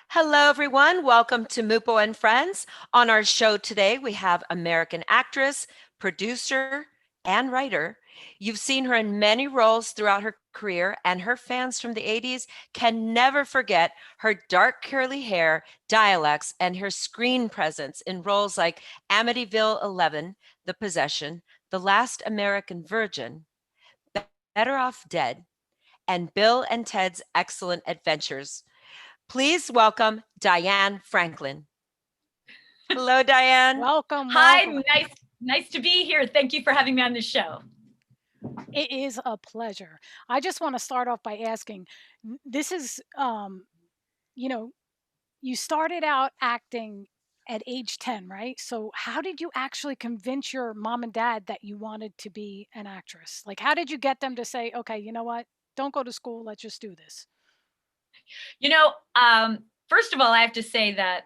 Hello, everyone. Welcome to Mupo and Friends. On our show today, we have American actress, producer, and writer. You've seen her in many roles throughout her career, and her fans from the 80s can never forget her dark curly hair, dialects, and her screen presence in roles like Amityville 11, The Possession, The Last American Virgin, Better Off Dead, and Bill and Ted's Excellent Adventures. Please welcome Diane Franklin. Hello, Diane. Welcome, Hi, welcome. nice to be here. Thank you for having me on the show. It is a pleasure. I just want to start off by asking, this is, you know, you started out acting at age 10, right? So how did you actually convince your mom and dad that you wanted to be an actress? Like, how did you get them to say, okay, you know what? Don't go to school. Let's just do this. You know, first of all, I have to say that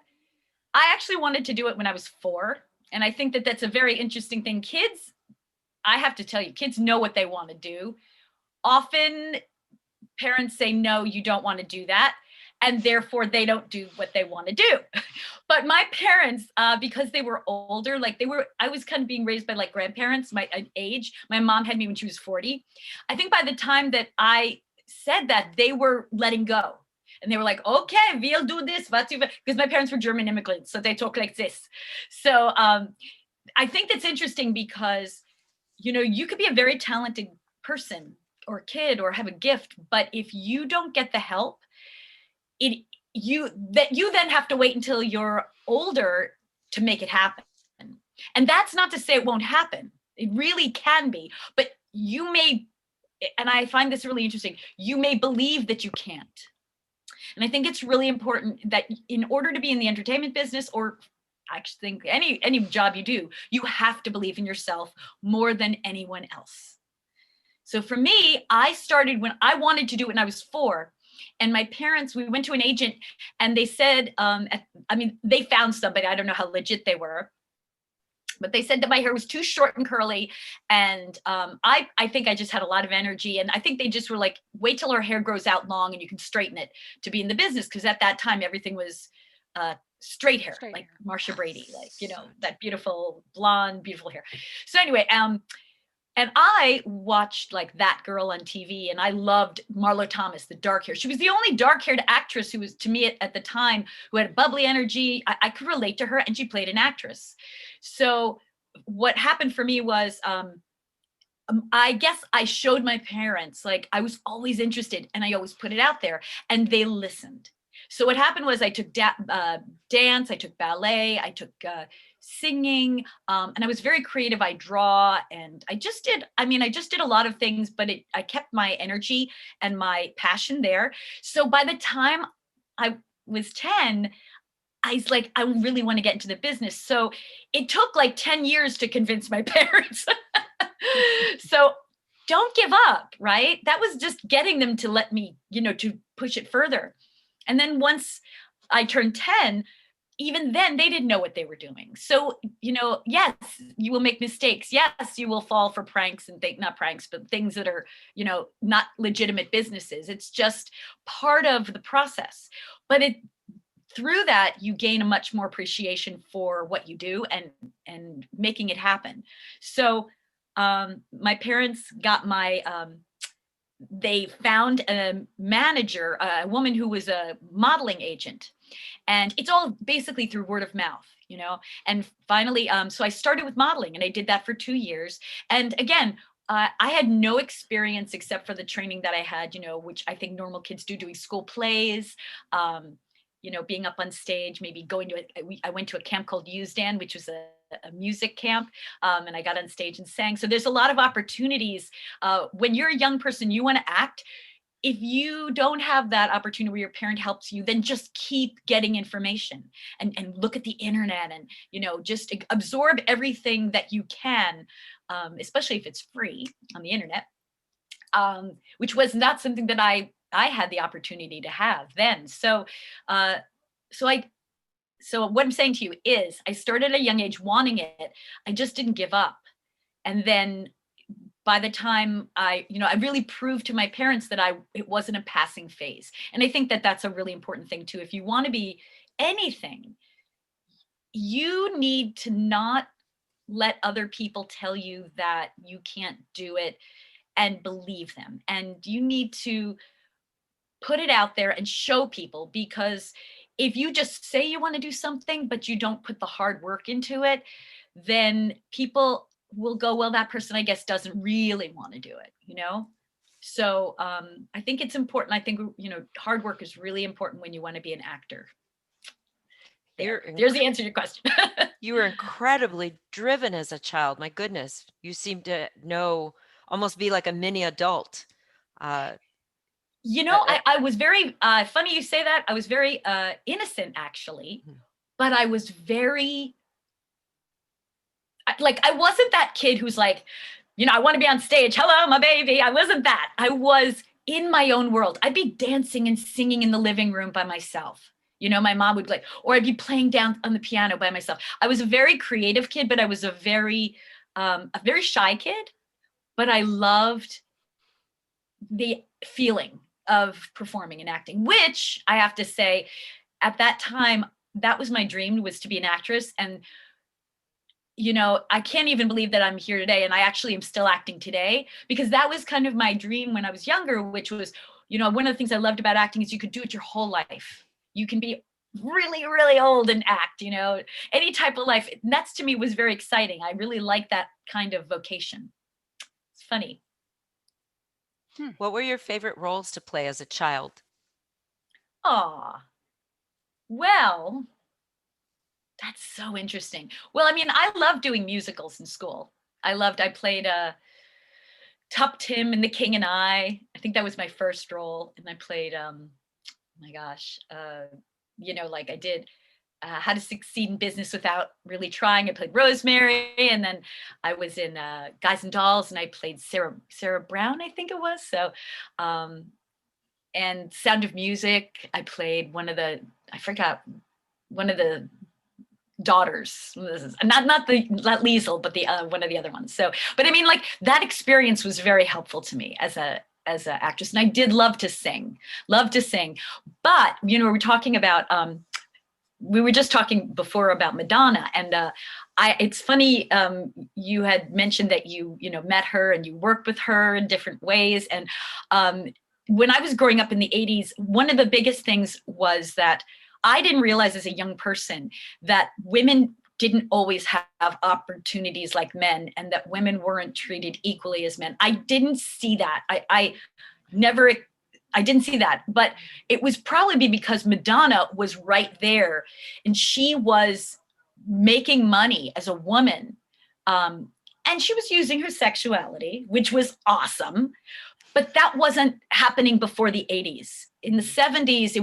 I actually wanted to do it when I was 4. And I think that that's a very interesting thing. Kids, I have to tell you, kids know what they want to do. Often parents say, no, you don't want to do that. And therefore they don't do what they want to do. But my parents, because they were older, I was kind of being raised by like grandparents, my age. My mom had me when she was 40. I think by the time that I said that, they were letting go. And they were like, okay, we'll do this. Because my parents were German immigrants, so they talk like this. So I think that's interesting because, you could be a very talented person or kid or have a gift, but if you don't get the help, you then have to wait until you're older to make it happen. And that's not to say it won't happen. It really can be, but you may, and I find this really interesting, you may believe that you can't. And I think it's really important that in order to be in the entertainment business, or I think any job you do, you have to believe in yourself more than anyone else. So for me, I started when I wanted to do it when I was 4. And my parents, we went to an agent and they said, they found somebody, I don't know how legit they were, but they said that my hair was too short and curly. And I think I just had a lot of energy. And I think they just were like, wait till our hair grows out long and you can straighten it to be in the business. Because at that time, everything was straight hair, like Marsha Brady, that beautiful blonde, beautiful hair. So anyway, and I watched like That Girl on TV, and I loved Marlo Thomas, the dark hair. She was the only dark-haired actress who was, to me at the time, who had bubbly energy. I could relate to her, and she played an actress. So what happened for me was, I guess I showed my parents, like I was always interested, and I always put it out there, and they listened. So what happened was I took dance, I took ballet, I took singing, and I was very creative. I draw, and I just did a lot of things, but I kept my energy and my passion there. So by the time I was 10, I was like, I really want to get into the business. So it took like 10 years to convince my parents. So don't give up, right? That was just getting them to let me, to push it further. And then once I turned 10, even then they didn't know what they were doing. So, yes, you will make mistakes. Yes, you will fall for pranks and not pranks, but things that are, not legitimate businesses. It's just part of the process. But through that, you gain a much more appreciation for what you do and making it happen. So my parents got they found a manager, a woman who was a modeling agent. And it's all basically through word of mouth, and finally, so I started with modeling, and I did that for 2 years. And again, I had no experience except for the training that I had, which I think normal kids do, doing school plays, being up on stage, maybe I went to a camp called Usedan, which was a music camp, and I got on stage and sang. So there's a lot of opportunities. When you're a young person, you want to act. If you don't have that opportunity where your parent helps you, then just keep getting information and look at the internet and, just absorb everything that you can, especially if it's free on the internet, which was not something that I had the opportunity to have then. So what I'm saying to you is I started at a young age wanting it. I just didn't give up. And then by the time I really proved to my parents that it wasn't a passing phase. And I think that that's a really important thing too. If you want to be anything, you need to not let other people tell you that you can't do it and believe them. And you need to put it out there and show people, because if you just say you want to do something, but you don't put the hard work into it, then people will go, well, that person, I guess, doesn't really want to do it, So I think it's important. I think, hard work is really important when you want to be an actor. There's the answer to your question. You were incredibly driven as a child. My goodness, you seem to know, almost be like a mini adult. I was very, funny you say that. I was very innocent, actually, but I was very, I wasn't that kid who's like, I want to be on stage. Hello, my baby. I wasn't that. I was in my own world. I'd be dancing and singing in the living room by myself. My mom would or I'd be playing down on the piano by myself. I was a very creative kid, but I was a very shy kid, but I loved the feeling of performing and acting, which I have to say, at that time, that was my dream, was to be an actress. And, I can't even believe that I'm here today. And I actually am still acting today, because that was kind of my dream when I was younger, which was, one of the things I loved about acting is you could do it your whole life. You can be really, really old and act, any type of life. And that's, to me, was very exciting. I really like that kind of vocation. It's funny. What were your favorite roles to play as a child? Well, that's so interesting. Well, I mean, I loved doing musicals in school. I played Tup Tim in The King and I think that was my first role. And I played, I did How to Succeed in Business Without Really Trying. I played Rosemary, and then I was in Guys and Dolls, and I played Sarah Brown, I think it was. So, and Sound of Music, I played one of the daughters. Not Liesel, but the one of the other ones. So, but I mean, that experience was very helpful to me as an actress, and I did love to sing. But we're talking about. We were just talking before about Madonna, and it's funny. You had mentioned that you met her and you worked with her in different ways. And when I was growing up in the 80s, one of the biggest things was that I didn't realize as a young person that women didn't always have opportunities like men, and that women weren't treated equally as men. I didn't see that. I didn't see that, but it was probably because Madonna was right there, and she was making money as a woman. And she was using her sexuality, which was awesome, but that wasn't happening before the 80s. In the 70s,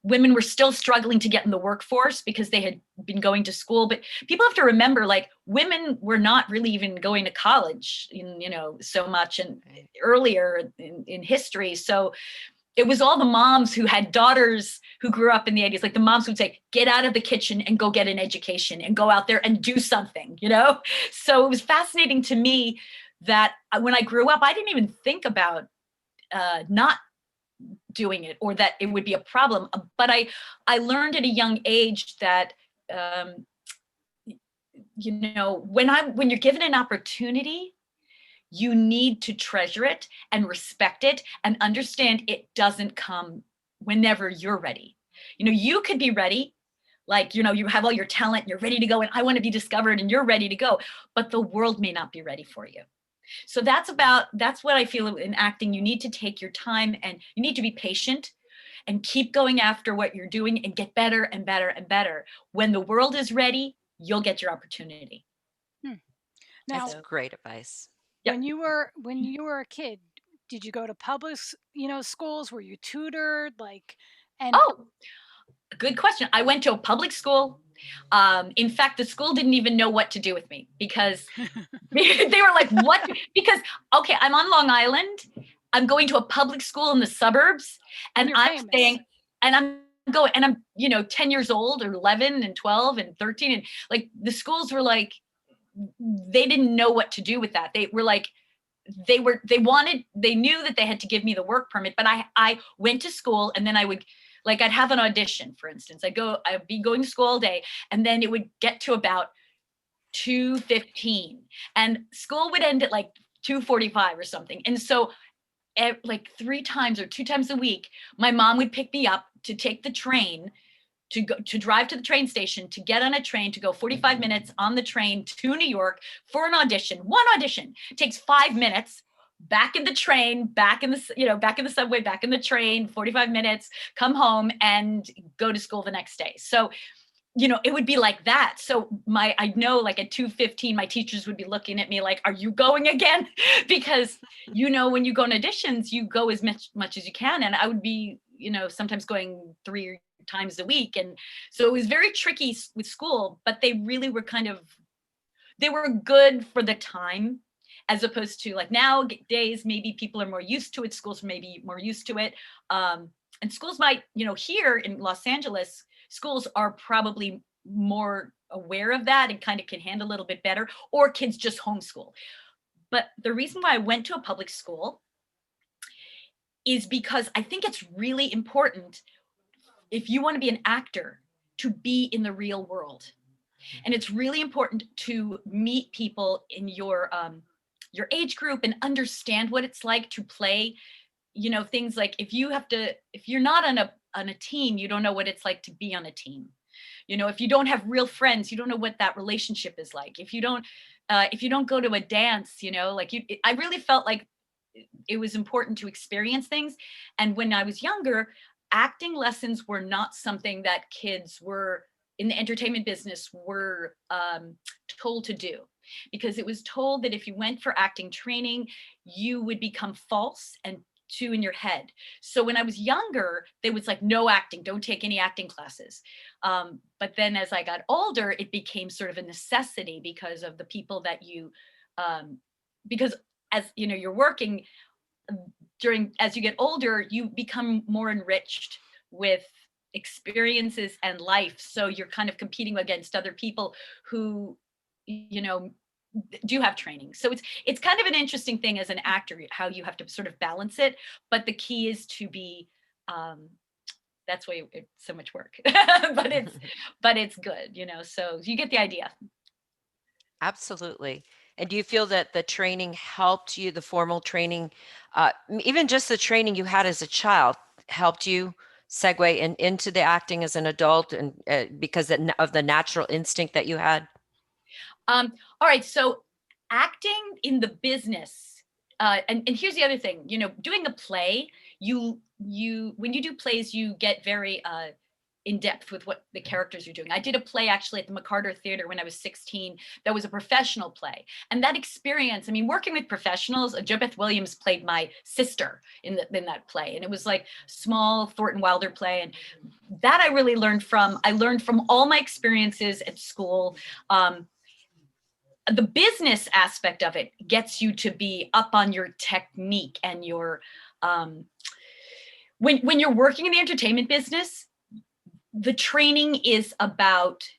women were still struggling to get in the workforce because they had been going to school. But people have to remember, women were not really even going to college, so much and earlier in history. So it was all the moms who had daughters who grew up in the 80s. The moms would say, get out of the kitchen and go get an education and go out there and do something, So it was fascinating to me that when I grew up, I didn't even think about not doing it, or that it would be a problem. But I learned at a young age that, when you're given an opportunity, you need to treasure it and respect it and understand it doesn't come whenever you're ready. You could be ready, you have all your talent, you're ready to go, and I want to be discovered, and you're ready to go, but the world may not be ready for you. So that's what I feel in acting. You need to take your time, and you need to be patient and keep going after what you're doing and get better and better and better. When the world is ready, you'll get your opportunity. Now, that's great advice. When you were a kid, did you go to public, schools? Were you tutored? Good question. I went to a public school. In fact, the school didn't even know what to do with me, because they were like, what? Because, okay, I'm on Long Island. I'm going to a public school in the suburbs, and I'm staying, and I'm going, and I'm, 10 years old, or 11 and 12 and 13. And the schools were they didn't know what to do with that. They were like, they knew that they had to give me the work permit, but I went to school, and then I would, like, I'd have an audition, for instance. I'd be going to school all day, and then it would get to about 2:15, and school would end at like 2:45 or something. And so like 3 times or 2 times a week, my mom would pick me up to take the train to drive to the train station, to get on a train, to go 45 minutes on the train to New York for an audition. One audition takes 5 minutes, back in the train, back in the subway, back in the train, 45 minutes, come home and go to school the next day. So, it would be like that. So I know, like, at 2:15, my teachers would be looking at me like, are you going again? Because, when you go on auditions, you go as much as you can. And I would be, sometimes going 3 times a week. And so it was very tricky with school, but they really were they were good for the time, as opposed to, like, nowadays, maybe people are more used to it. Schools may be more used to it. And schools might, here in Los Angeles, schools are probably more aware of that and kind of can handle a little bit better, or kids just homeschool. But the reason why I went to a public school is because I think it's really important, if you want to be an actor, to be in the real world. And it's really important to meet people in your age group and understand what it's like to play, things like, if you're not on a team, you don't know what it's like to be on a team. If you don't have real friends, you don't know what that relationship is like. If you don't go to a dance, I really felt like it was important to experience things. And when I was younger, acting lessons were not something that kids were in the entertainment business were told to do, because it was told that if you went for acting training, you would become false and two in your head. So when I was younger, they was like, no acting, don't take any acting classes. But then as I got older, it became sort of a necessity because of the people that because as you're working as you get older, you become more enriched with experiences and life. So you're kind of competing against other people who, do have training. So it's kind of an interesting thing as an actor, how you have to sort of balance it. But the key is to be, that's why it's so much work, but it's good, so you get the idea. Absolutely. And do you feel that the training helped you, the formal training, even just the training you had as a child, helped you segue into the acting as an adult, and because of the natural instinct that you had? All right. So acting in the business, and here's the other thing, doing a play, when you do plays, you get very in depth with what the characters are doing. I did a play actually at the McCarter Theater when I was 16. That was a professional play. And that experience, working with professionals, Jo Beth Williams played my sister in that play. And it was like small Thornton Wilder play. And that I really learned from. I learned from all my experiences at school. The business aspect of it gets you to be up on your technique and your, when you're working in the entertainment business, the training is about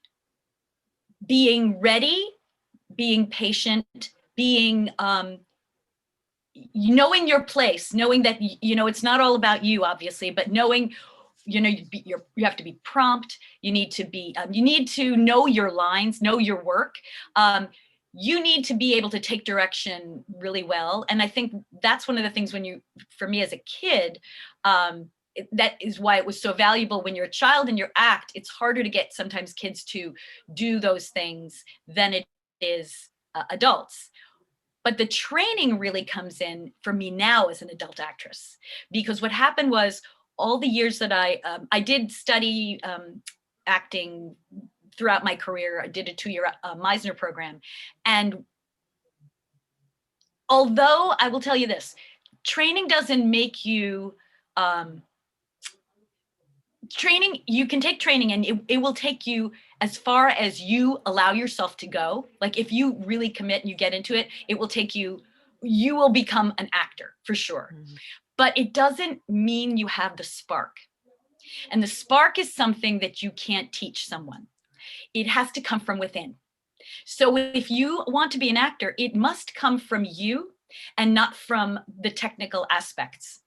being ready, being patient, being, knowing your place, knowing that, it's not all about you, obviously, but knowing, you have to be prompt. You need to know your lines, know your work. You need to be able to take direction really well. And I think that's one of the things for me as a kid, that is why it was so valuable. When you're a child and you act, it's harder to get sometimes kids to do those things than it is adults. But the training really comes in for me now as an adult actress, because what happened was all the years that I did study acting throughout my career. I did a 2-year Meisner program. And although I will tell you this, training doesn't make you, you can take training and it will take you as far as you allow yourself to go. Like if you really commit and you get into it, it will take you will become an actor for sure. Mm-hmm. But it doesn't mean you have the spark. And the spark is something that you can't teach someone. It has to come from within. So if you want to be an actor, it must come from you. and not from the technical aspects.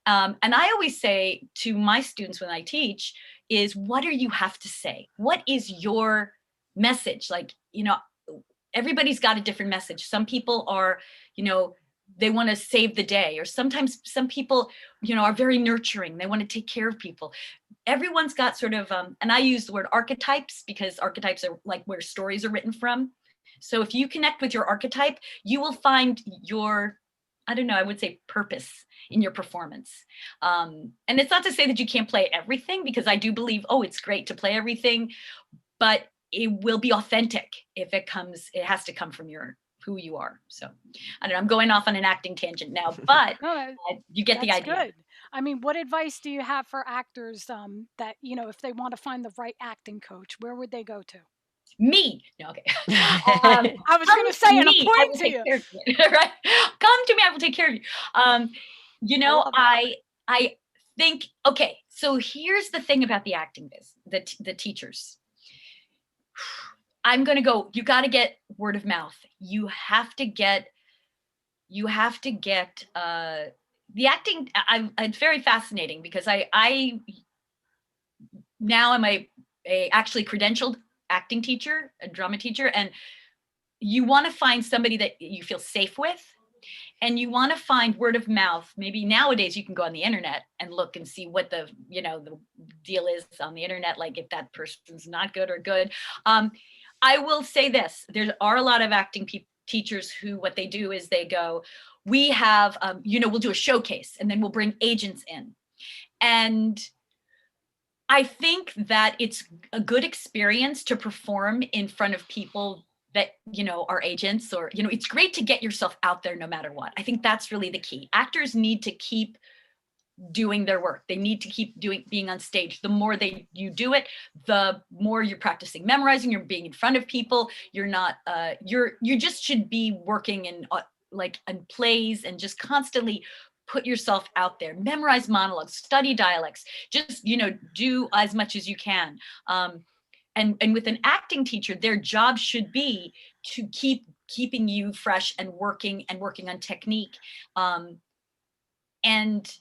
And I always say to my students when I teach is, what do you have to say? What is your message? Like, everybody's got a different message. Some people are, they want to save the day, or sometimes some people, are very nurturing. They want to take care of people. Everyone's got sort of, and I use the word archetypes because archetypes are like where stories are written from. So if you connect with your archetype, you will find your, I would say purpose in your performance. And it's not to say that you can't play everything, because I do believe, it's great to play everything, but it will be authentic if it has to come from who you are. So I don't know, I'm going off on an acting tangent now, but No, you get the that's idea. good. I mean, what advice do you have for actors that, if they want to find the right acting coach, where would they go to? Me. No, okay. I was going to say, and I'm I pointing will to take you. care of you. Right? Come to me, I will take care of you. love it. I think, okay, so here's the thing about the acting the teachers. I'm going to go, you got to get word of mouth. You have to get the acting. It's very fascinating because I now am a actually credentialed acting teacher, a drama teacher, and you want to find somebody that you feel safe with, and you want to find word of mouth. Maybe nowadays you can go on the internet and look and see what the deal is on the internet, like if that person's not good or good. I will say this, there are a lot of acting teachers who, what they do is they go, we have, we'll do a showcase and then we'll bring agents in. And I think that it's a good experience to perform in front of people that, are agents, or, it's great to get yourself out there no matter what. I think that's really the key. Actors need to keep doing their work. They need to keep being on stage. The more you do it, the more you're practicing memorizing, you're being in front of people. You're not, you just should be working in plays and just constantly put yourself out there, memorize monologues, study dialects, just, do as much as you can. And with an acting teacher, their job should be to keeping you fresh and working on technique. And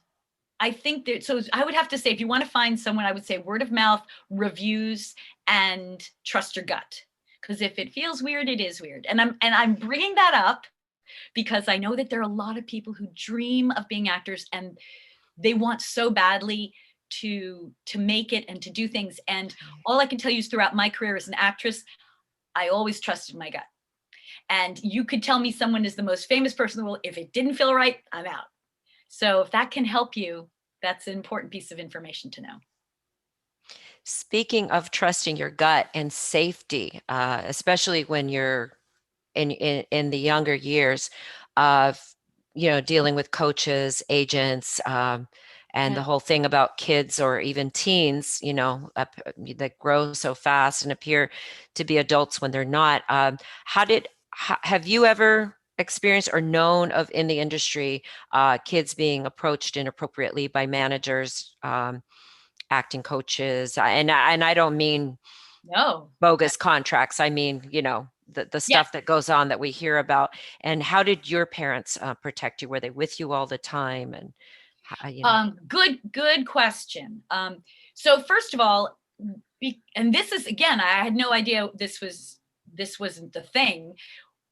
I think that, so I would have to say, if you want to find someone, I would say word of mouth, reviews, and trust your gut. Because if it feels weird, it is weird. And I'm bringing that up because I know that there are a lot of people who dream of being actors and they want so badly to make it and to do things. And all I can tell you is throughout my career as an actress, I always trusted my gut. And you could tell me someone is the most famous person in the world. If it didn't feel right, I'm out. So if that can help you, that's an important piece of information to know. Speaking of trusting your gut and safety, especially when you're in the younger years of, dealing with coaches, agents, and the whole thing about kids or even teens, that grow so fast and appear to be adults when they're not. Have you ever experienced or known of in the industry kids being approached inappropriately by managers, acting coaches? And I don't mean bogus contracts. I mean, the stuff that goes on that we hear about. And how did your parents protect you? Were they with you all the time? And good question. So first of all, and this is, again, I had no idea this wasn't the thing.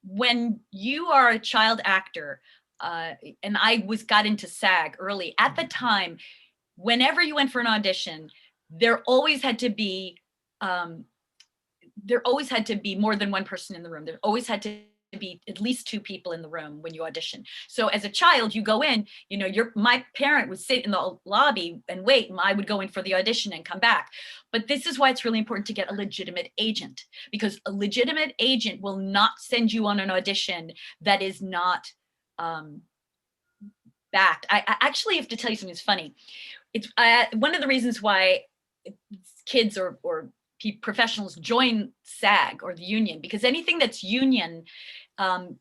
When you are a child actor, and I got into SAG early, at the time, whenever you went for an audition, there always had to be more than one person in the room. There always had to be at least two people in the room when you audition. So as a child, you go in, my parent would sit in the lobby and wait, and I would go in for the audition and come back. But this is why it's really important to get a legitimate agent, because a legitimate agent will not send you on an audition that is not backed. I actually have to tell you something that's funny. It's one of the reasons why kids or professionals join SAG or the union, because anything that's union,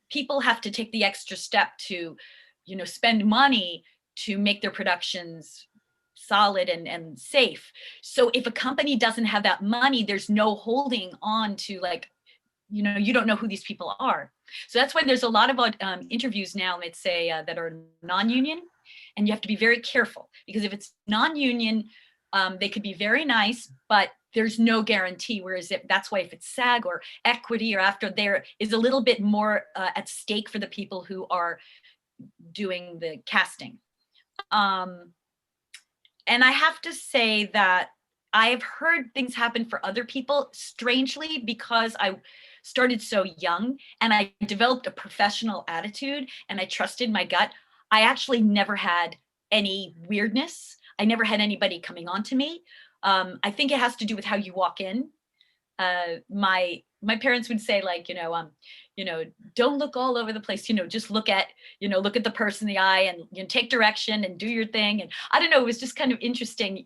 people have to take the extra step to, spend money to make their productions solid and safe. So if a company doesn't have that money, there's no holding on to, like, you don't know who these people are. So that's why there's a lot of interviews now, let's say, that are non-union, and you have to be very careful, because if it's non-union, they could be very nice, but there's no guarantee. Whereas that's why if it's SAG or equity or after, there is a little bit more at stake for the people who are doing the casting. And I have to say that I've heard things happen for other people, strangely, because I started so young and I developed a professional attitude and I trusted my gut. I actually never had any weirdness. I never had anybody coming on to me. I think it has to do with how you walk in. My parents would say, like, don't look all over the place, just look at the person in the eye and take direction and do your thing. And I don't know, it was just kind of interesting.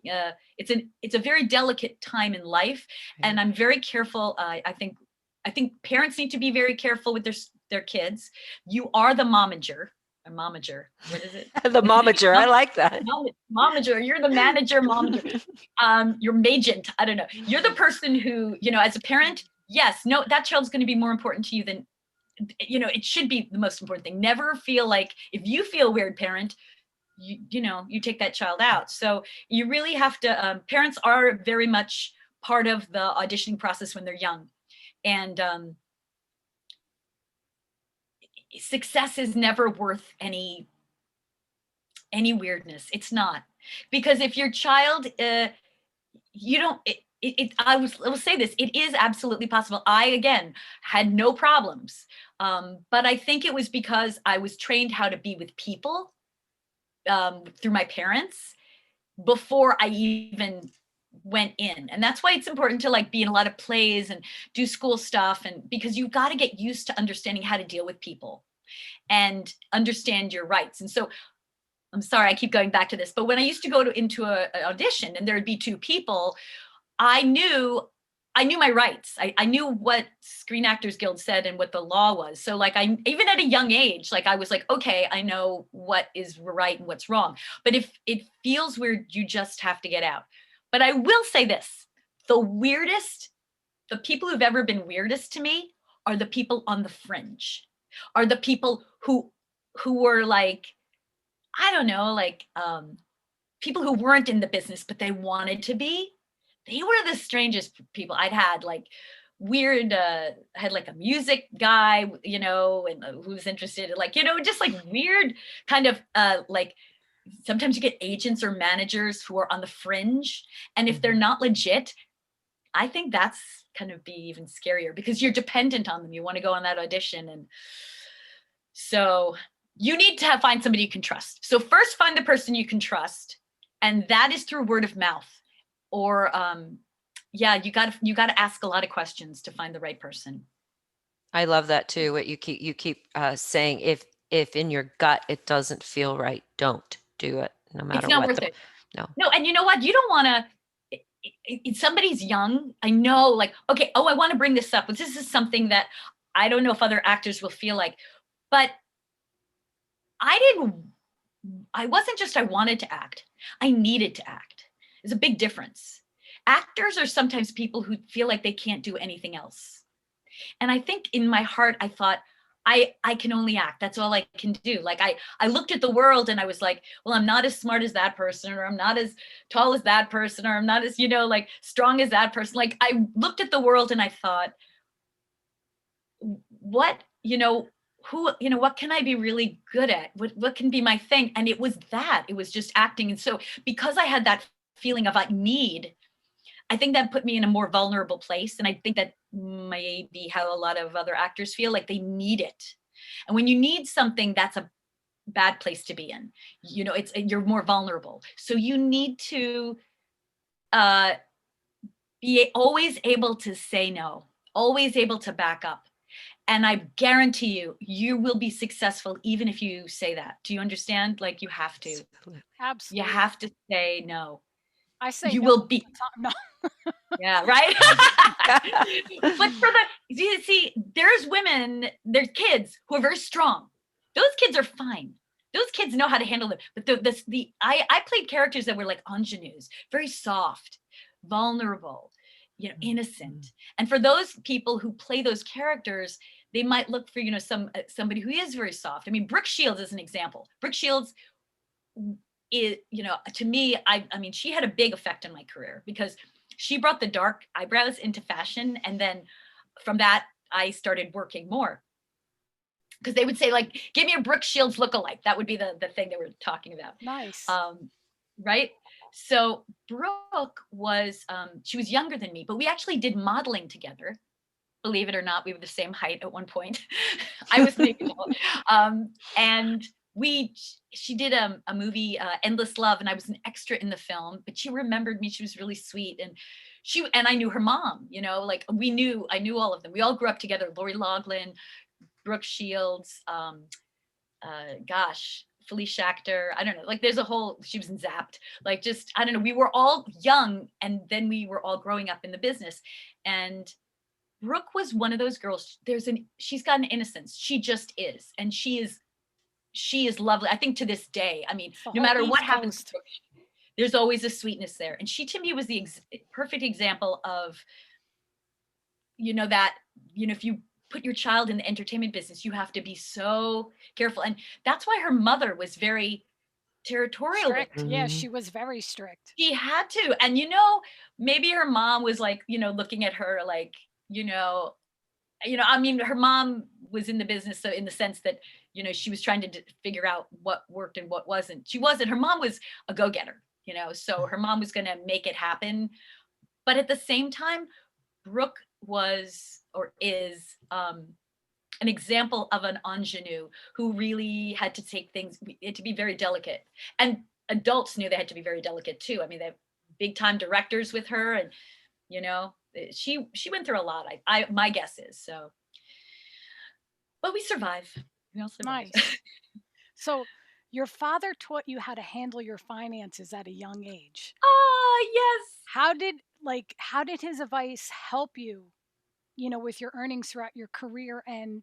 It's a very delicate time in life, and I'm very careful. I think parents need to be very careful with their kids. You are the momager. A momager. What is it? The momager. I like that. Momager. You're the manager, momager. You're magent. I don't know. You're the person who, as a parent, yes, no, that child's going to be more important to you than, it should be the most important thing. Never feel like, if you feel weird, parent, you take that child out. So you really have to, parents are very much part of the auditioning process when they're young. And success is never worth any weirdness. It's not, because if your child, you don't, I will say this, it is absolutely possible. I, again, had no problems. But I think it was because I was trained how to be with people through my parents before I even went in. And that's why it's important to be in a lot of plays and do school stuff, and because you've got to get used to understanding how to deal with people and understand your rights. And so I'm sorry, I keep going back to this, but when I used to go into an audition and there'd be two people, I knew my rights. I knew what Screen Actors Guild said and what the law was. So I, even at a young age, I was like, okay, I know what is right and what's wrong. But if it feels weird, you just have to get out. But I will say this, the people who've ever been weirdest to me are the people on the fringe, are the people who were I don't know, people who weren't in the business, but they wanted to be. They were the strangest people. I'd had weird, had a music guy, and who was interested in just weird kind of sometimes you get agents or managers who are on the fringe. And if they're not legit, I think that's kind of be even scarier, because you're dependent on them. You want to go on that audition. And so you need to find somebody you can trust. So first find the person you can trust. And that is through word of mouth. Or you got to ask a lot of questions to find the right person. I love that too. What you keep saying, if in your gut it doesn't feel right, don't do it, no matter what. It's not worth it. No, and you know what? You don't want to. If somebody's young, I know, okay, I want to bring this up, but this is something that I don't know if other actors will feel like, but I wasn't just I wanted to act. I needed to act. There's a big difference. Actors are sometimes people who feel like they can't do anything else. And I think in my heart, I thought, I can only act. That's all I can do. I looked at the world and I was like, well, I'm not as smart as that person, or I'm not as tall as that person, or I'm not as, strong as that person. I looked at the world and I thought, what, what can I be really good at? What can be my thing? And it was that. It was just acting. And so because I had that feeling of need, I think that put me in a more vulnerable place. And I think that maybe how a lot of other actors feel, like they need it. And when you need something, that's a bad place to be in. You're more vulnerable. So you need to be always able to say no, always able to back up. And I guarantee you will be successful even if you say that. Do you understand? You have to. Absolutely. You have to say no. I say you no will be. No. Yeah, right. But see, there's women, there's kids who are very strong. Those kids are fine. Those kids know how to handle it. But I played characters that were like ingenues, very soft, vulnerable, innocent. And for those people who play those characters, they might look for, somebody who is very soft. I mean, Brooke Shields is an example. Brooke Shields is, to me, I mean, she had a big effect on my career because she brought the dark eyebrows into fashion. And then from that, I started working more. Because they would say, like, give me a Brooke Shields lookalike. That would be the thing they were talking about. Nice. Right? So Brooke was, she was younger than me, but we actually did modeling together. Believe it or not, we were the same height at one point. I was maybe and she did a movie, Endless Love, and I was an extra in the film, but she remembered me. She was really sweet. And I knew her mom, like I knew all of them. We all grew up together. Lori Loughlin, Brooke Shields, Felicia Schachter. I don't know, like there's a whole, she was in Zapped, like just, I don't know. We were all young and then we were all growing up in the business. And Brooke was one of those girls. She's got an innocence. She just is. And she is lovely. I think to this day, I mean, no matter what happens, there's always a sweetness there. And she, to me, was the perfect example of, that, if you put your child in the entertainment business, you have to be so careful. And that's why her mother was very territorial. Strict. Yeah, she was very strict. She had to. And, maybe her mom was like, looking at her like, I mean, her mom was in the business, so in the sense that, she was trying to figure out what worked and what wasn't. Her mom was a go-getter, so her mom was going to make it happen. But at the same time, Brooke was or is an example of an ingenue who really had to take things to be very delicate. And adults knew they had to be very delicate too. I mean, they have big time directors with her, and she went through a lot. My guess is so. But we survive. We all survive. Nice. So your father taught you how to handle your finances at a young age. Oh, yes. How did his advice help you, with your earnings throughout your career? And,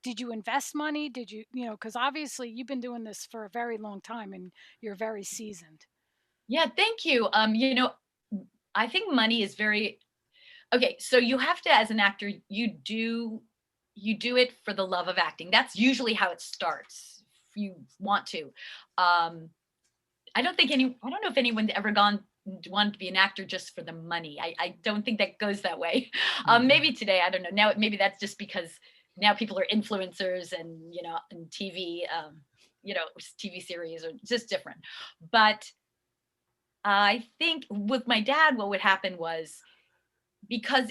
did you invest money? Did you, because obviously you've been doing this for a very long time and you're very seasoned. Yeah, thank you. I think money is very, okay. So you have to, as an actor, you do it for the love of acting. That's usually how it starts. If you want to. I don't know if anyone's ever wanted to be an actor just for the money. I don't think that goes that way. Maybe today, I don't know. Now, maybe that's just because now people are influencers and, and TV, TV series are just different. But I think with my dad, what would happen was, because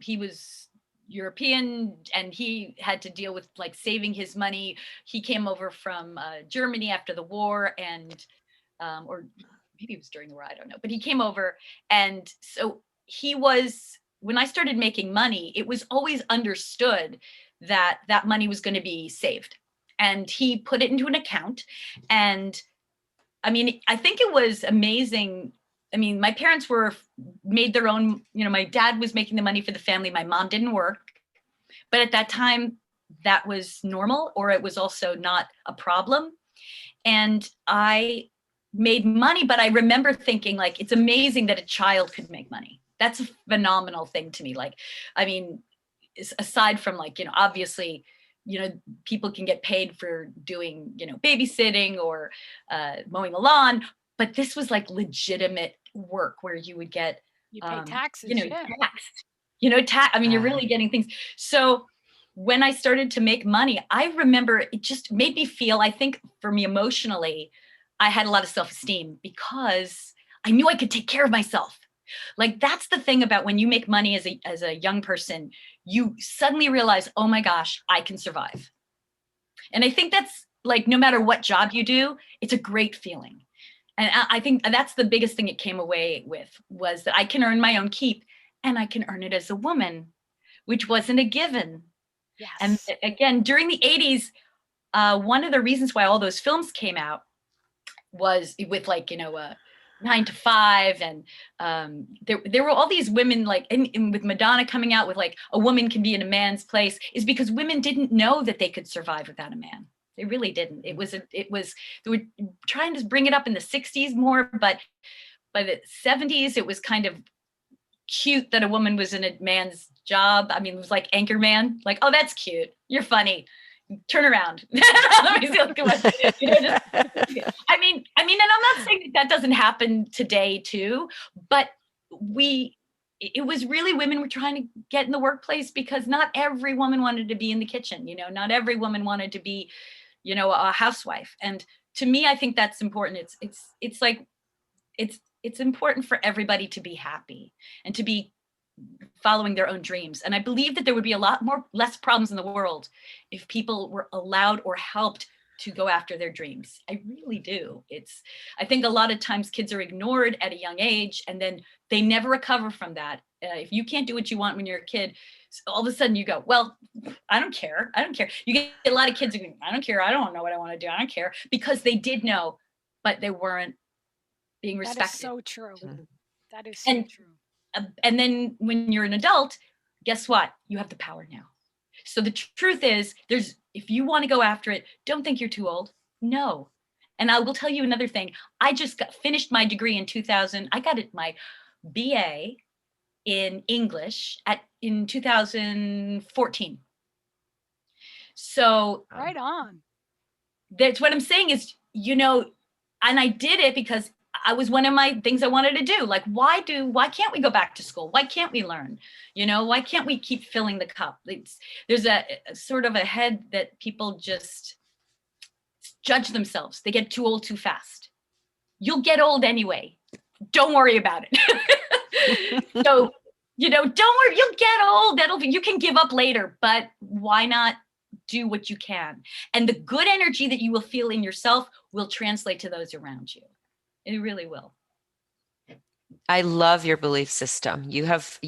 he was European and he had to deal with like saving his money. He came over from Germany after the war, and or maybe it was during the war, I don't know, but he came over. And so when I started making money, it was always understood that that money was going to be saved, and he put it into an account. And I mean, I think it was amazing. I mean, my parents made their own, my dad was making the money for the family. My mom didn't work, but at that time that was normal, or it was also not a problem. And I made money, but I remember thinking, like, it's amazing that a child could make money. That's a phenomenal thing to me. Like, I mean, aside from like, obviously, people can get paid for doing, babysitting or mowing the lawn, but this was like legitimate work where you would get, you pay taxes, taxed, I mean, you're really getting things. So when I started to make money, I remember it just made me feel, I think for me emotionally, I had a lot of self-esteem because I knew I could take care of myself. Like, that's the thing about when you make money as a young person, you suddenly realize, oh my gosh, I can survive. And I think that's like, no matter what job you do, it's a great feeling. And I think that's the biggest thing it came away with, was that I can earn my own keep, and I can earn it as a woman, which wasn't a given. Yes. And again, during the 80s, one of the reasons why all those films came out was with like, 9 to 5, and there were all these women, like, and with Madonna coming out with like a woman can be in a man's place, is because women didn't know that they could survive without a man. They really didn't. They were trying to bring it up in the 60s more, but by the 70s, it was kind of cute that a woman was in a man's job. I mean, it was like anchor man, like, oh, that's cute. You're funny. Turn around. Let me see what's going on. You know, I mean, and I'm not saying that doesn't happen today too, but it was really women were trying to get in the workplace because not every woman wanted to be in the kitchen. You know, not every woman wanted to be, you know, a housewife. And to me, I think that's important. It's like, it's important for everybody to be happy and to be following their own dreams. And I believe that there would be less problems in the world if people were allowed or helped to go after their dreams. I really do. I think a lot of times kids are ignored at a young age and then they never recover from that. If you can't do what you want when you're a kid, all of a sudden you go, well, I don't care. I don't care. You get a lot of kids who go, I don't care. I don't know what I want to do. I don't care, because they did know, but they weren't being respected. That is so true. That is so true. And then when you're an adult, guess what? You have the power now. So the truth is, if you want to go after it, don't think you're too old. No. And I will tell you another thing. I just finished my degree in 2000. I got my BA in English in 2014. So right on. That's what I'm saying is, you know, and I did it because I was one of my things I wanted to do. Like, why can't we go back to school? Why can't we learn? You know, why can't we keep filling the cup? There's a sort of a head that people just judge themselves. They get too old too fast. You'll get old anyway. Don't worry about it. So, you know, don't worry, you'll get old. You can give up later, but why not do what you can? And the good energy that you will feel in yourself will translate to those around you. It really will. I love your belief system. You have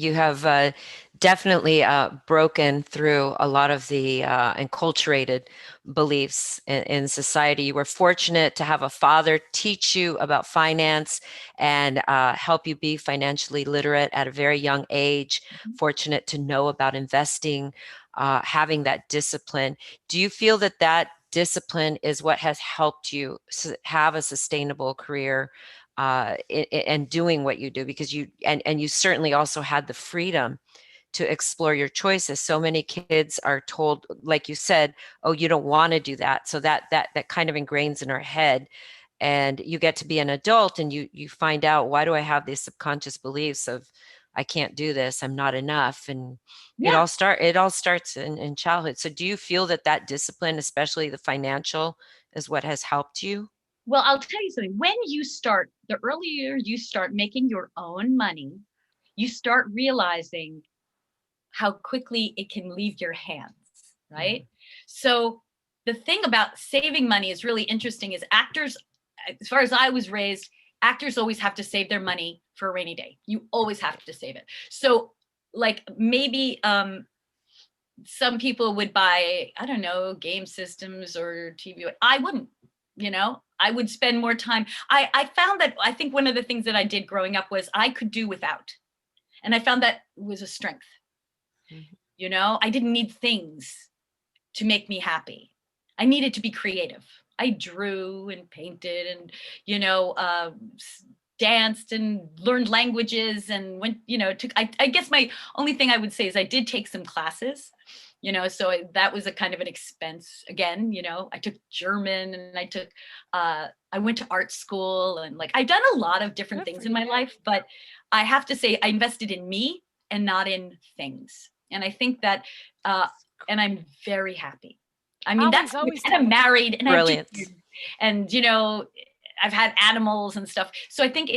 definitely broken through a lot of the enculturated beliefs in society. You were fortunate to have a father teach you about finance and help you be financially literate at a very young age. Mm-hmm. Fortunate to know about investing, having that discipline. Do you feel that discipline is what has helped you have a sustainable career and doing what you do? Because you certainly also had the freedom to explore your choices. So many kids are told, like you said, oh, you don't want to do that. So that kind of ingrains in our head. And you get to be an adult and you find out, why do I have these subconscious beliefs of I can't do this, I'm not enough? And it all starts in childhood. So do you feel that discipline, especially the financial, is what has helped you? Well, I'll tell you something. The earlier you start making your own money, you start realizing how quickly it can leave your hands, right? Mm-hmm. So the thing about saving money is really interesting is actors, as far as I was raised, actors always have to save their money for a rainy day. You always have to save it. So like maybe some people would buy, I don't know, game systems or TV. I wouldn't, you know, I would spend more time. I found that I think one of the things that I did growing up was I could do without. And I found that was a strength. Mm-hmm. You know, I didn't need things to make me happy. I needed to be creative. I drew and painted and, you know, danced and learned languages and went, you know, I guess my only thing I would say is I did take some classes, you know, so that was a kind of an expense again, you know. I took German and I went to art school, and like I've done a lot of different things in my life, but I have to say I invested in me and not in things. And I think that, and I'm very happy. I mean, and I'm married and brilliant. And, you know, I've had animals and stuff. So I think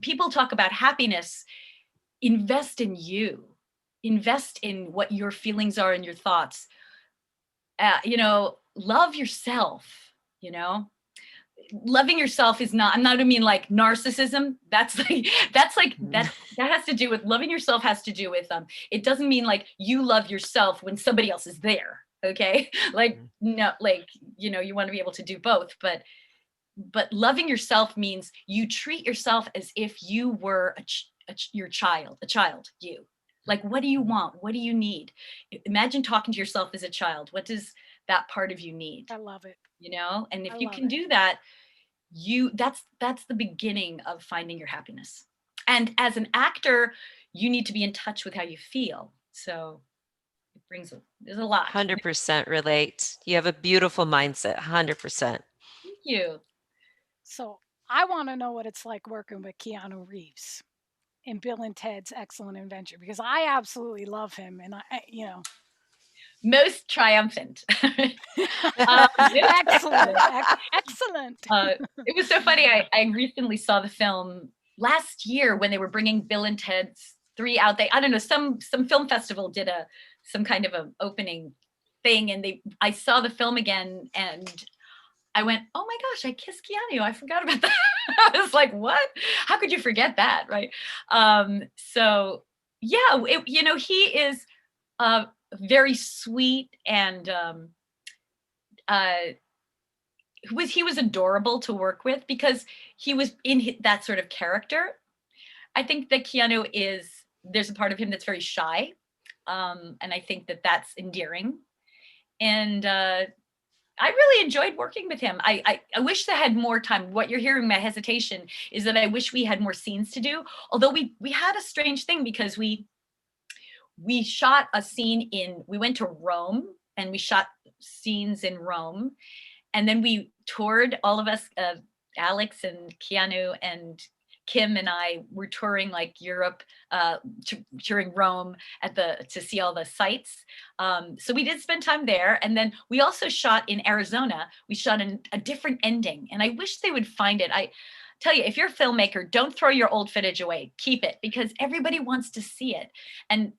people talk about happiness. Invest in you. Invest in what your feelings are and your thoughts. You know, love yourself, you know. Loving yourself is not, I'm not, I mean like narcissism. That has to do with loving yourself, has to do with, it doesn't mean like you love yourself when somebody else is there. Okay. Like, no, like, you know, you want to be able to do both, but loving yourself means you treat yourself as if you were your child, you. Like, what do you want? What do you need? Imagine talking to yourself as a child. What does that part of you need? I love it. You know, and if you can do that, that's the beginning of finding your happiness. And as an actor, you need to be in touch with how you feel. So there's a lot. 100% relate. You have a beautiful mindset. 100%. Thank you. So I want to know what it's like working with Keanu Reeves in Bill and Ted's Excellent Adventure, because I absolutely love him, and Most triumphant. excellent, excellent. It was so funny. I recently saw the film last year when they were bringing Bill and Ted's 3 out. I don't know, some film festival did some kind of an opening thing, and I saw the film again, and I went, oh my gosh, I kissed Keanu. I forgot about that. I was like, what? How could you forget that, right? So yeah, he is very sweet, and he was adorable to work with because he was in that sort of character. I think that Keanu there's a part of him that's very shy, and I think that that's endearing. And I really enjoyed working with him. I wish I had more time. What you're hearing, my hesitation, is that I wish we had more scenes to do. Although we had a strange thing because we shot a scene we went to Rome, and we shot scenes in Rome. And then we toured, all of us, Alex and Keanu and Kim and I were touring like Europe, touring Rome to see all the sites. So we did spend time there. And then we also shot in Arizona. We shot a different ending. And I wish they would find it. I tell you, if you're a filmmaker, don't throw your old footage away. Keep it, because everybody wants to see it. And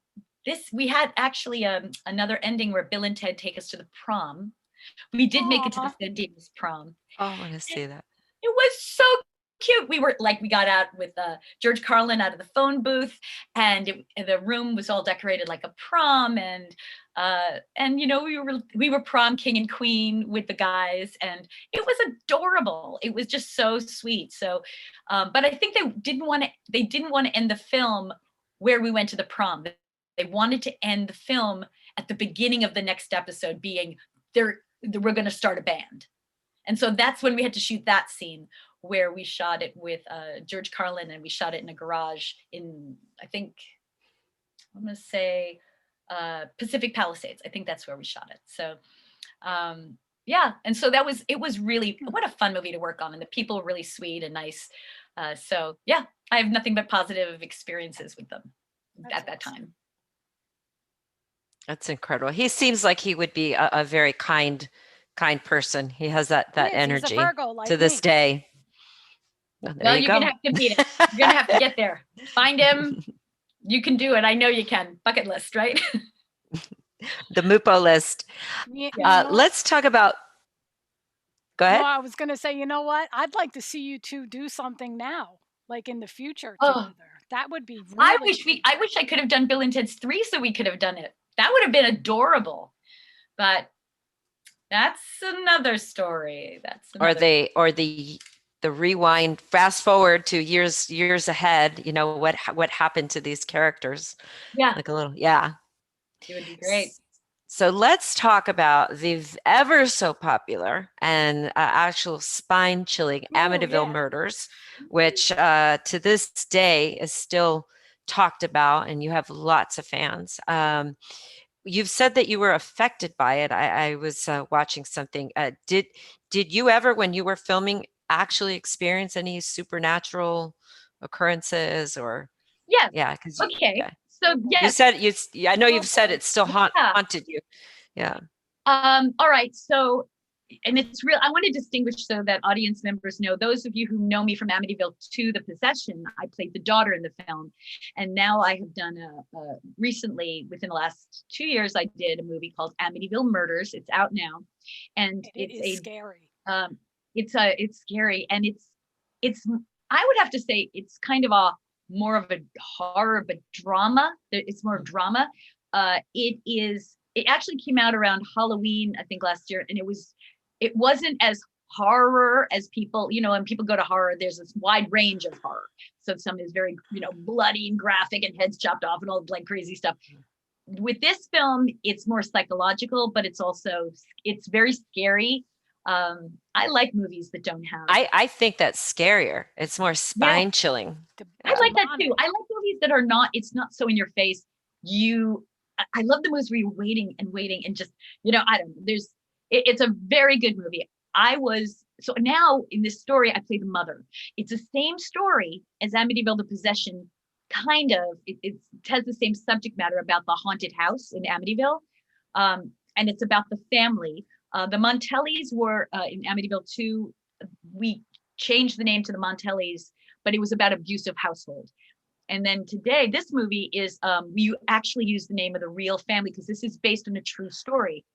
we had actually another ending where Bill and Ted take us to the prom. We did make it to the San Diego's prom. Oh, I want to see that. It was so cute. We got out with George Carlin out of the phone booth, and the room was all decorated like a prom, and we were prom king and queen with the guys, and it was adorable. It was just so sweet. So, but I think they didn't want to end the film where we went to the prom. They wanted to end the film at the beginning of the next episode, being we're going to start a band. And so that's when we had to shoot that scene where we shot it with George Carlin, and we shot it in a garage in, I think, I'm going to say Pacific Palisades. I think that's where we shot it. So yeah. And so it was really, what a fun movie to work on. And the people were really sweet and nice. So yeah, I have nothing but positive experiences with them at that time. That's incredible. He seems like he would be a very kind person. He has that energy to this day. Well, you're going to have to meet him. You're going to have to get there. Find him. You can do it. I know you can. Bucket list, right? The Mupo list. Let's talk about, go ahead. No, I was going to say, you know what? I'd like to see you two do something now, like in the future together. That would be really I wish I could have done Bill and Ted's 3 so we could have done it. That would have been adorable. But that's another story. Or the rewind, fast forward to years ahead, what happened to these characters. Yeah. Like a little, yeah. It would be great. So let's talk about the ever so popular and actual spine-chilling Amityville Murders, which to this day is still talked about, and you have lots of fans. You've said that you were affected by it. I was watching something. Did you ever, when you were filming, actually experience any supernatural occurrences or? Yes. Yeah. Okay. Yeah. So yes. You said I know you've said it still haunted you. Yeah. All right. So, and it's real. I want to distinguish so that audience members know, those of you who know me from Amityville 2, The Possession, I played the daughter in the film. And now I have done recently, within the last 2 years, I did a movie called Amityville Murders. It's out now. And it's scary. It's scary. And it's, I would have to say, it's kind of more of a horror, but drama. It's more drama. It actually came out around Halloween, I think last year. And it wasn't as horror as people, when people go to horror, there's this wide range of horror. So some is very, bloody and graphic and heads chopped off and all like crazy stuff. With this film, it's more psychological, but it's very scary. I like movies that don't have. I think that's scarier. It's more spine chilling. I like that demonic. too. I like movies that are not, it's not so in your face. I love the movies where you're waiting and waiting and just, I don't know. It's a very good movie. So now in this story, I play the mother. It's the same story as Amityville the Possession, kind of. It has the same subject matter about the haunted house in Amityville. And it's about the family. The Montellis were in Amityville 2. We changed the name to the Montellis, but it was about abusive household. And then today, this movie is, we actually use the name of the real family because this is based on a true story.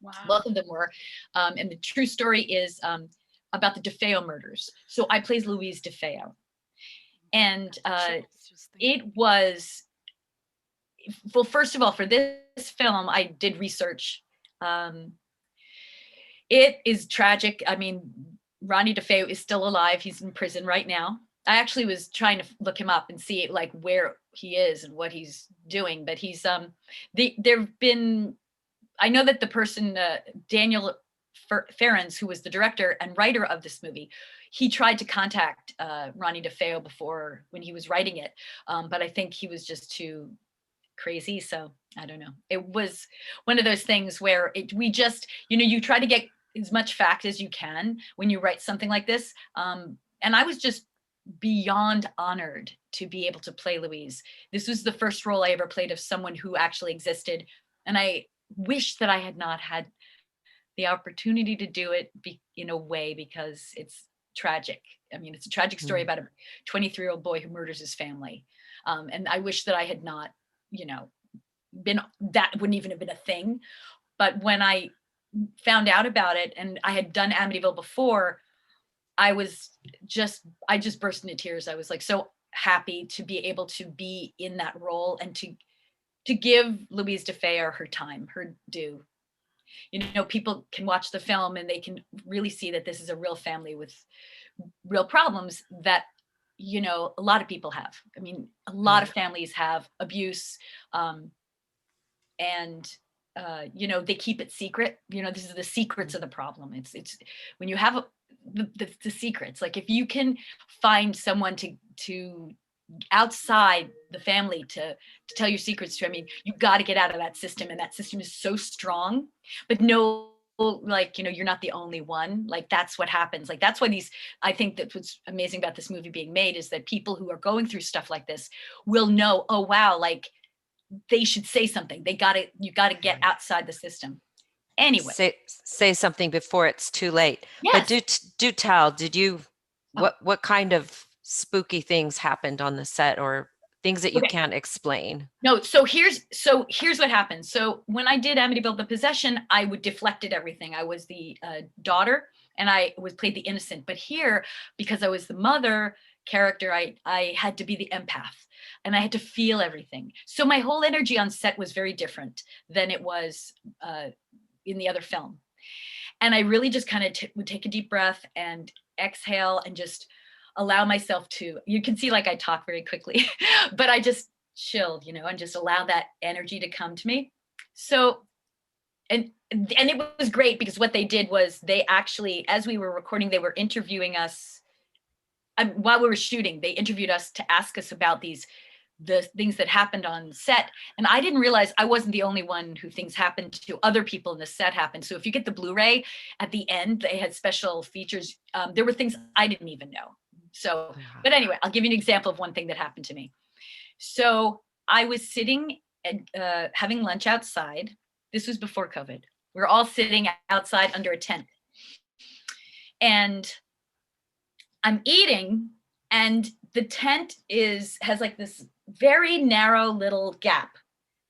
Wow. Both of them were. And the true story is about the DeFeo murders. So I plays Louise DeFeo. And it was, well, first of all, for this film, I did research. It is tragic. I mean, Ronnie DeFeo is still alive. He's in prison right now. I actually was trying to look him up and see like where he is and what he's doing, but he's there've been, I know that the person Daniel Ferens, who was the director and writer of this movie, he tried to contact Ronnie DeFeo before when he was writing it, but I think he was just too crazy. So I don't know. It was one of those things where we just, you try to get as much fact as you can when you write something like this. And I was just beyond honored to be able to play Louise. This was the first role I ever played of someone who actually existed. And I wish that I had not had the opportunity to do it in a way, because it's tragic. I mean, it's a tragic story about a 23-year-old boy who murders his family. And I wish that I had not, been, that wouldn't even have been a thing. But when I found out about it, and I had done Amityville before, I just burst into tears. I was like so happy to be able to be in that role and to give Louise DeFeo her time, her due. People can watch the film and they can really see that this is a real family with real problems that, a lot of people have. I mean, a lot of families have abuse, and they keep it secret. This is the secrets of the problem. It's when you have the secrets, like if you can find someone to outside the family to tell your secrets to, I mean, you got to get out of that system, and that system is so strong. But no, like, you're not the only one. Like, that's what happens. Like, that's why I think that what's amazing about this movie being made is that people who are going through stuff like this will know, oh wow, like they should say something. You got to get outside the system. Anyway, say something before it's too late. Yes. But do tell, did you, what kind of spooky things happened on the set, or things that you can't explain? No, so here's what happened. So when I did Amityville the Possession, I would deflected everything. I was the daughter, and I played the innocent. But here, because I was the mother character, I had to be the empath, and I had to feel everything. So my whole energy on set was very different than it was in the other film. And I really just kind of would take a deep breath and exhale and just allow myself to, you can see like I talk very quickly, but I just chilled, and just allow that energy to come to me. So, and it was great because what they did was they actually, as we were recording, they were interviewing us while we were shooting. They interviewed us to ask us about the things that happened on set. And I didn't realize I wasn't the only one who things happened to. Other people in the set happened. So if you get the Blu-ray at the end, they had special features. There were things I didn't even know. So, but anyway, I'll give you an example of one thing that happened to me. So I was sitting and having lunch outside. This was before COVID. We were all sitting outside under a tent. And I'm eating, and the tent has like this very narrow little gap.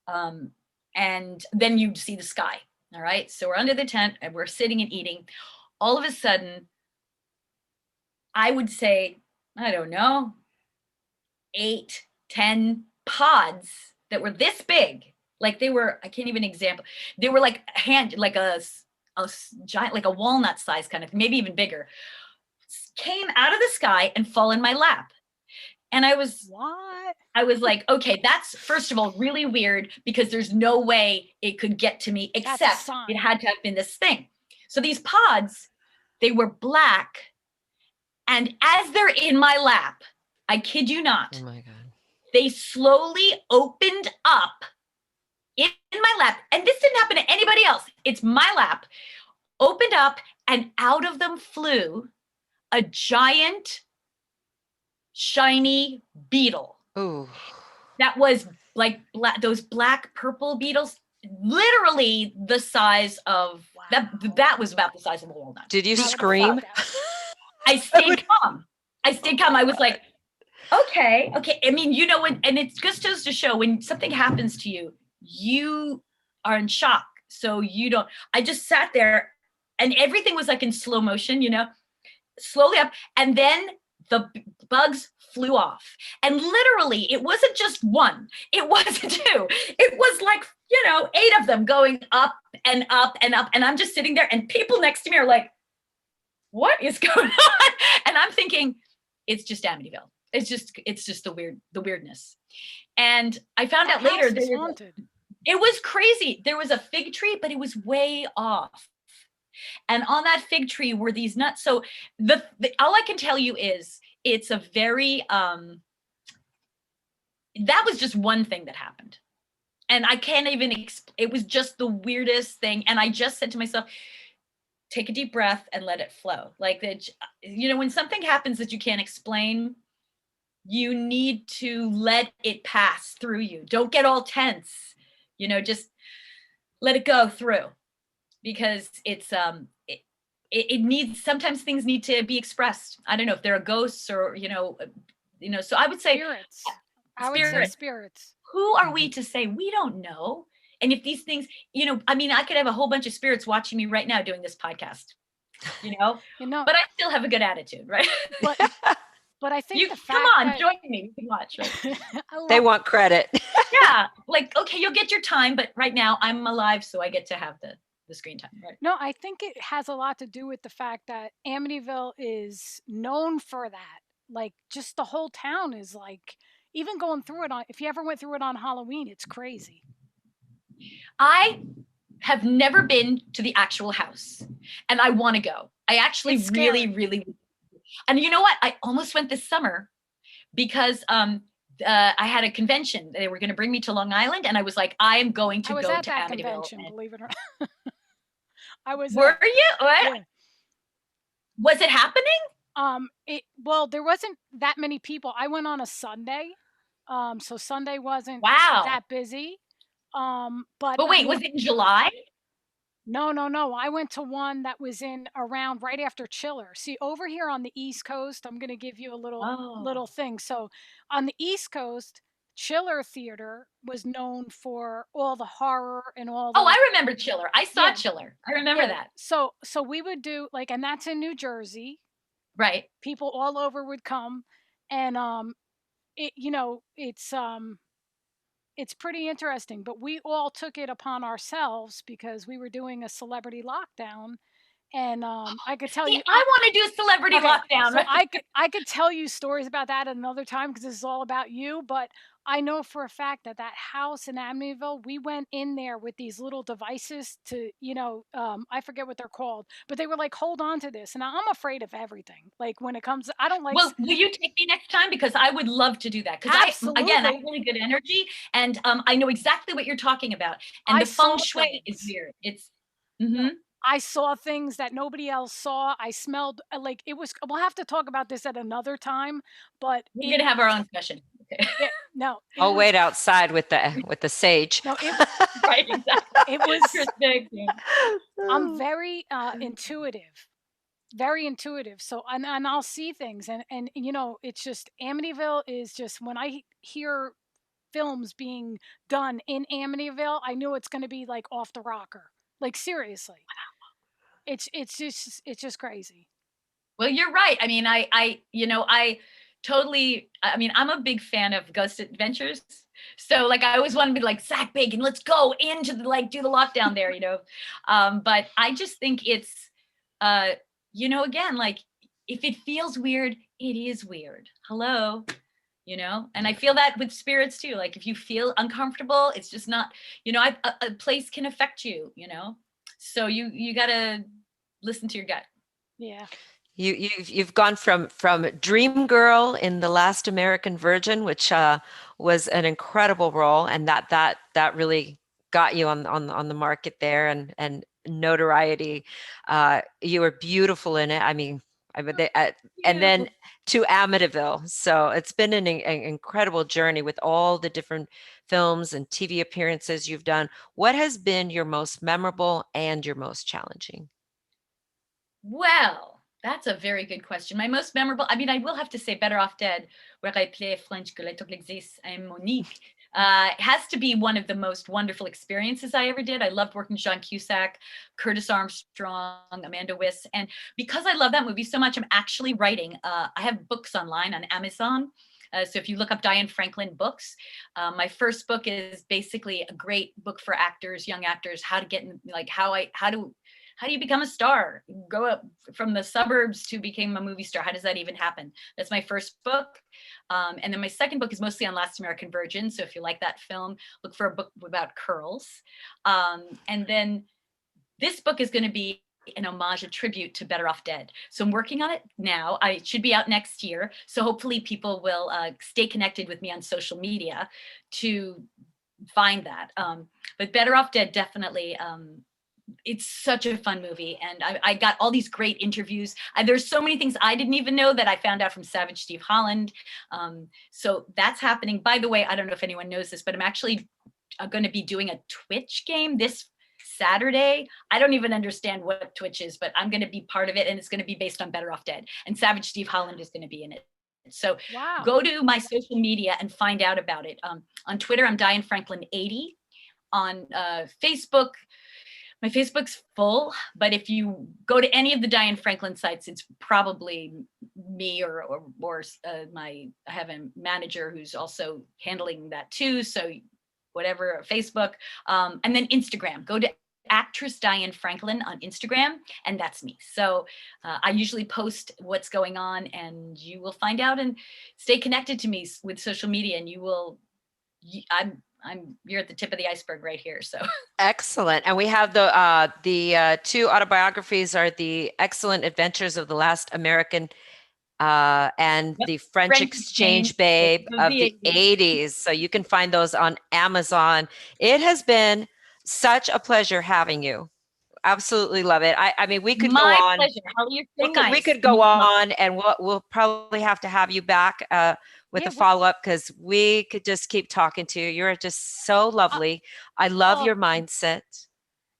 And then you see the sky. All right. So we're under the tent and we're sitting and eating. All of a sudden, I would say, I don't know, 8, 10 pods that were this big. Like they were, I can't even example. They were like like a giant, like a walnut size kind of, maybe even bigger, came out of the sky and fall in my lap. And I was like, okay, that's first of all really weird, because there's no way it could get to me except it had to have been this thing. So these pods They were black. And as they're in my lap, I kid you not, Oh my God. they slowly opened up in my lap. And this didn't happen to anybody else. It's my lap. Opened up, and out of them flew a giant, shiny beetle. Ooh. That was like those black purple beetles, literally the size of that was about the size of a walnut. Did you I would've scream? fucked out. I stayed calm. I was like, okay. I mean, you know, and it just goes to show when something happens to you, you are in shock. So you don't, I just sat there and everything was like in slow motion, you know, slowly up. And then the bugs flew off. And literally, it wasn't just one, it wasn't two. It was like, you know, 8 of them going up and up and up. And I'm just sitting there, and people next to me are like, what is going on? And I'm thinking, it's just Amityville. It's just the weirdness. And I found out later that haunted. It was crazy. There was a fig tree, but it was way off. And on that fig tree were these nuts. So the all I can tell you is it's a very that was just one thing that happened. And I can't even it was just the weirdest thing. And I just said to myself, take a deep breath and let it flow. Like that, you know, when something happens that you can't explain, you need to let it pass through you. Don't get all tense, you know, just let it go through, because it's it needs, sometimes things need to be expressed. I don't know if there are ghosts or you know, so I would say Spirits. I would say spirits. Who are we to say? We don't know. And if these things, you know, I mean, I could have a whole bunch of spirits watching me right now doing this podcast, you know, but I still have a good attitude, right? But I think you the fact come on, that, join me. We can watch. Right? They want credit. Yeah, like okay, you'll get your time, but right now I'm alive, so I get to have the screen time. Right? No, I think it has a lot to do with the fact that Amityville is known for that. Like, just the whole town is like, even going through it on, if you ever went through it on Halloween, it's crazy. I have never been to the actual house, and I want to go. I actually really, and you know what? I almost went this summer because I had a convention. They were going to bring me to Long Island, and I was like, I am going to go to Amityville. I was at that convention, believe it or not. I was. Were you? What? Yeah. Was it happening? Well, there wasn't that many people. I went on a Sunday, so Sunday wasn't that busy. But wait, was it in July? No. I went to one that was in around right after Chiller. See, over here on the East Coast, I'm going to give you a little thing. So on the East Coast, Chiller Theater was known for all the horror and all the... Oh, I remember Chiller. I saw Chiller. I remember that. So we would do like, and that's in New Jersey. Right. People all over would come, and it, you know, it's pretty interesting, but we all took it upon ourselves because we were doing a celebrity lockdown. And I could tell you, I want to do a celebrity lockdown. So I could tell you stories about that at another time because this is all about you. But I know for a fact that house in Amityville, we went in there with these little devices to, you know, I forget what they're called, but they were like, hold on to this. And I'm afraid of everything. Like when it comes, I don't like. Well, will you take me next time? Because I would love to do that. Because I have really good energy, and I know exactly what you're talking about. And the feng shui is weird. It's. Mm-hmm. I saw things that nobody else saw. I smelled like it was. We'll have to talk about this at another time. But we're gonna have our own session. Okay. No, I'll wait outside with the sage. No, right, exactly. It was. I'm very intuitive. So and I'll see things, and you know, it's just Amityville is just, when I hear films being done in Amityville, I knew it's going to be like off the rocker. Like seriously, it's just crazy. Well, you're right. I mean, I totally. I mean, I'm a big fan of Ghost Adventures. So like, I always want to be like Zach Bacon. Let's go into the do the lockdown there, you know. But I just think it's, you know, again, like if it feels weird, it is weird. Hello. You know, and I feel that with spirits too. Like if you feel uncomfortable, it's just not, you know, a place can affect you, you know, so you got to listen to your gut. Yeah. You've gone from Dream Girl in The Last American Virgin, which was an incredible role, and that really got you on the market there and notoriety. You were beautiful in it. And then You. to Amityville. So it's been an incredible journey with all the different films and TV appearances you've done. What has been your most memorable and your most challenging? Well, that's a very good question. My most memorable, I mean, I will have to say Better Off Dead, where I play French que existe et Monique. Has to be one of the most wonderful experiences I ever did. I loved working with John Cusack, Curtis Armstrong, Amanda Wyss. And because I love that movie so much, I'm actually writing. I have books online on Amazon. So if you look up Diane Franklin books, my first book is basically a great book for actors, young actors, how to get in, like how do you become a star? Go up from the suburbs to become a movie star. How does that even happen? That's my first book. And then my second book is mostly on Last American Virgin. So if you like that film, look for a book about curls. And then this book is going to be an homage, a tribute to Better Off Dead. So I'm working on it now. It should be out next year. So hopefully people will stay connected with me on social media to find that. But Better Off Dead definitely, it's such a fun movie, and I got all these great interviews. There's so many things I didn't even know that I found out from Savage Steve Holland. So that's happening. By the way, I don't know if anyone knows this, but I'm actually going to be doing a Twitch game this Saturday. I don't even understand what Twitch is, but I'm going to be part of it, and it's going to be based on Better Off Dead, and Savage Steve Holland is going to be in it. So Wow. go to my social media and find out about it. On Twitter, I'm Diane Franklin 80. On Facebook, my Facebook's full, but if you go to any of the Diane Franklin sites, it's probably me or I have a manager who's also handling that too. So whatever, Facebook, and then Instagram, go to actress Diane Franklin on Instagram, and that's me. So I usually post what's going on, and you will find out and stay connected to me with social media, and you're at the tip of the iceberg right here. So Excellent. And we have the two autobiographies are The Excellent Adventures of the Last American and yep. The French Exchange Babe of the 80s. So you can find those on Amazon. It has been such a pleasure having you. Absolutely love it. I mean, we could go on. Pleasure. Holly, you're so nice. We could go on, and we'll probably have to have you back with a follow-up, because we could just keep talking to you. You're just so lovely. I love your mindset.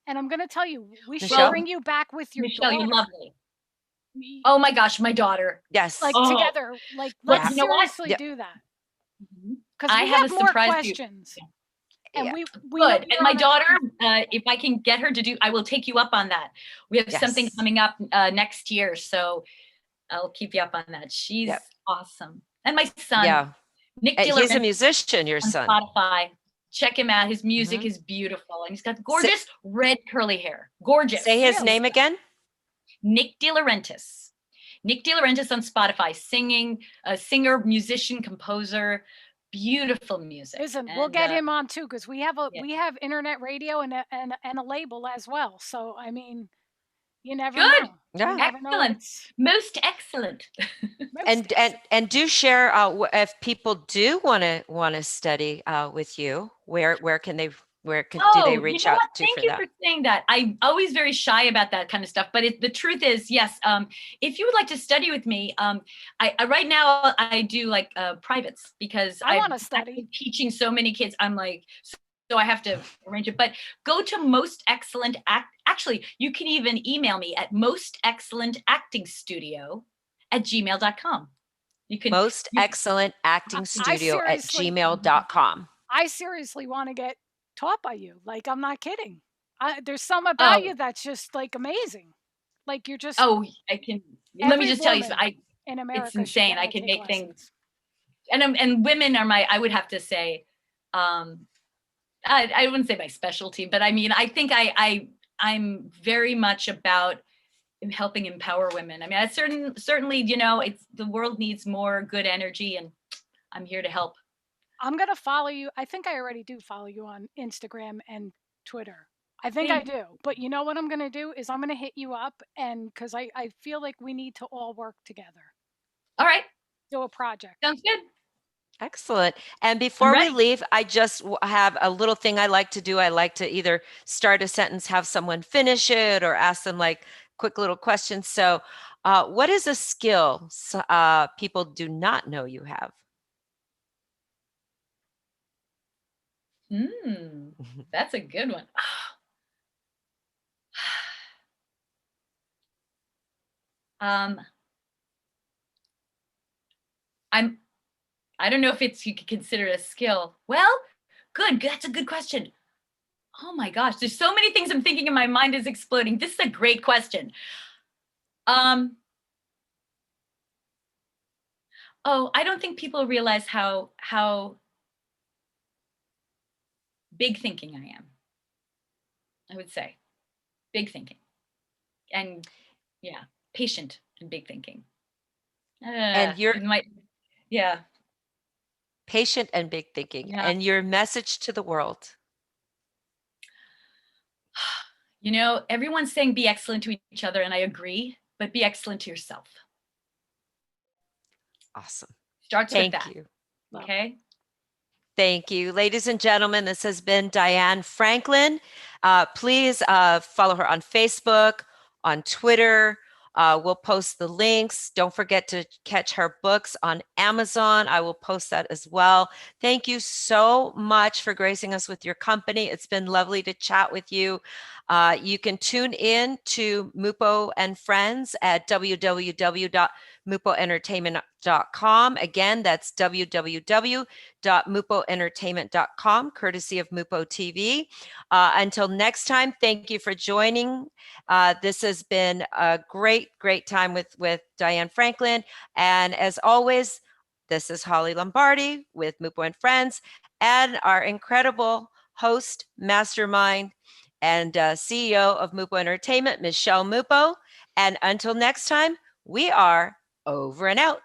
And I'm going to tell you, we Michele? should bring you back with your Michele, daughter. you're lovely. Oh my gosh, my daughter. Yes. Like together, like let's seriously do that. Because I have more questions. And we good. And my daughter, if I can get her to do, I will take you up on that. We have something coming up next year, so I'll keep you up on that. She's awesome. And my son, Nick Diller, he's a musician, your son. Spotify. Check him out. His music is beautiful, and he's got gorgeous red curly hair. Gorgeous. Say his name again. Nick DeLaurentis. Nick DeLaurentis on Spotify, singing, singer, musician, composer. Beautiful music. Listen, we'll get him on too, because we have internet radio and a label as well. So I mean, you never know. Yeah, excellent. Most excellent. And do share if people do want to study with you. Where do they reach out to for that? Thank you for saying that. I'm always very shy about that kind of stuff, but the truth is, yes. If you would like to study with me, I right now I do like privates, because I want to study. Teaching so many kids. I'm like, so I have to arrange it. But go to Most Excellent Actually, you can even email me at mostexcellentactingstudio@gmail.com. You can mostexcellentactingstudio@gmail.com. I seriously want to get taught by you. Like, I'm not kidding. There's some about you that's just like amazing. Like, you're just I can. Let me just tell you, in America, it's insane. I can make things, and women are I would have to say, I wouldn't say my specialty, but I mean, I think I'm very much about helping empower women. I mean, certainly, the world needs more good energy, and I'm here to help. I'm going to follow you. I think I already do follow you on Instagram and Twitter. I think I do. But you know what I'm going to do is I'm going to hit you up, and because I feel like we need to all work together, All right. do a project. Sounds good. Excellent. And I'm before we ready. leave, I just have a little thing I like to do. I like to either start a sentence, have someone finish it, or ask them like quick little questions. So, what is a skill people do not know you have? That's a good one. I don't know if you could consider it a skill. Well, good. That's a good question. Oh my gosh, there's so many things I'm thinking and my mind is exploding. This is a great question. Oh, I don't think people realize how big thinking I am. I would say big thinking, and yeah, patient and big thinking. And you're It might, yeah, patient and big thinking, yeah. and your message to the world. You know, everyone's saying be excellent to each other, and I agree, but be excellent to yourself. Awesome. Starts with Thank that. you. Okay. Thank you. Ladies and gentlemen, this has been Diane Franklin. Please follow her on Facebook, on Twitter. We'll post the links. Don't forget to catch her books on Amazon. I will post that as well. Thank you so much for gracing us with your company. It's been lovely to chat with you. You can tune in to Mupo and Friends at www.mupoentertainment.com. Again, that's www.mupoentertainment.com, courtesy of Mupo TV. Until next time, thank you for joining. This has been a great time with Diane Franklin. And as always, this is Holly Lombardi with Mupo and Friends, and our incredible host, mastermind, and CEO of Mupo Entertainment, Michele Mupo. And until next time, we are over and out.